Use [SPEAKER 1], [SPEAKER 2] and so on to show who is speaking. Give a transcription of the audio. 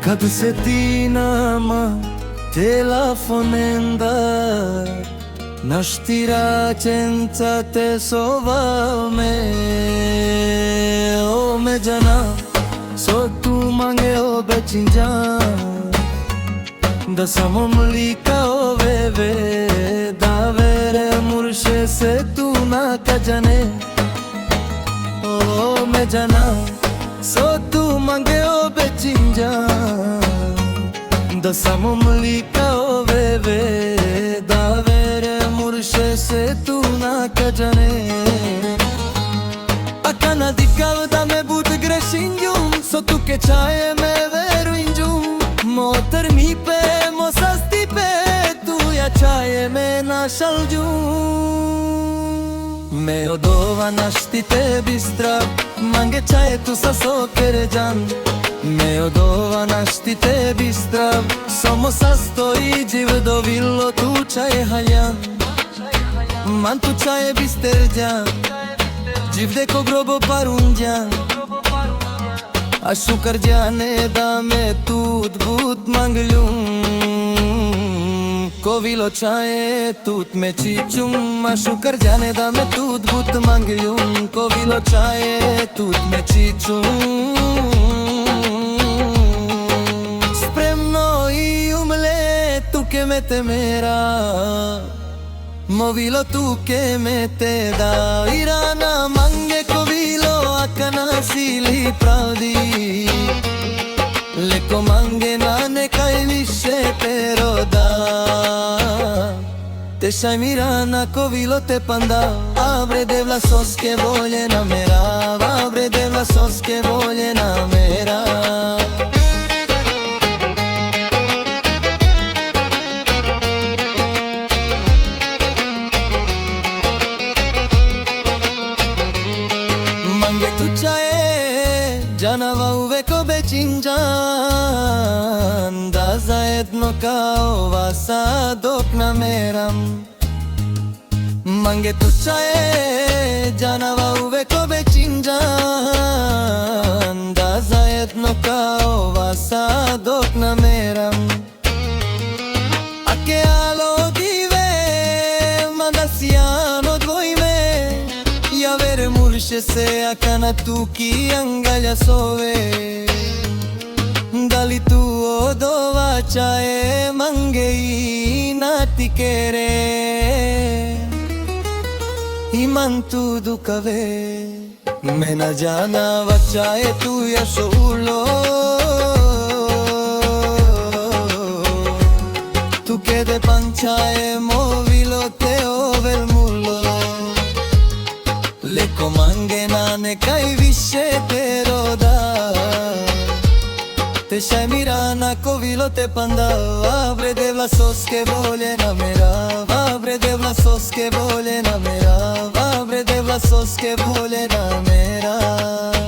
[SPEAKER 1] Kad se ti nama telefonenda Nashtira cenza te sova me O me jana So tu mange o bechinja Da samo mlika o veve Da vere murshe se tu na kajane O me jana So tu mange o bechinja Da samo mlika o veve Da vere murshe se tu na kajane Akana dikav da me bud greshinjum So tu ke chaye me veru injum Motor mi pe mo sasti pe Tu ya chaye me na shaljum Me odova nashti te bistra Mange chaye tu sa so kere jan Me odova nashti te bistra Samo sastoji jiv do villo tu chaye haljan Man tu chaye bister jan Jiv deko grobo parun jan A shukar jane da me tut but manglum Kovilo chaye tut me chichum A shukar jane da me tut but manglum Kovilo chaye tut me chichum Spremno I umle tu ke me temera Movilo tu ke me te da Irana mange kovilo akana sili pravdi Leko mange na nekaj više pero da Te šaj mirana kovilo te panda Abre de vlasoske voljena mera Abre de vlasoske voljena mera Mange tu chaye janava uvek obećinjan Da zajedno kao vasa dok nameram Mange tu chaye janava uvek obećinjan Da zajedno kao vasa dok nameram Ake alo dive manda siano dvojme Ja vere murshe se akana tu ki angalja sove Da li tu odova chaye mange I nati kere Iman tu dukave Mena jana va chaye tu ya solo Tu ke de panchaye movilo te ovel mulo Leko mange na nekaj više pero da Te šaj mirana kovilo te panda Abre de vlasoske voljena mera Abre de vlasoske voljena mera Abre de vlasoske voljena mera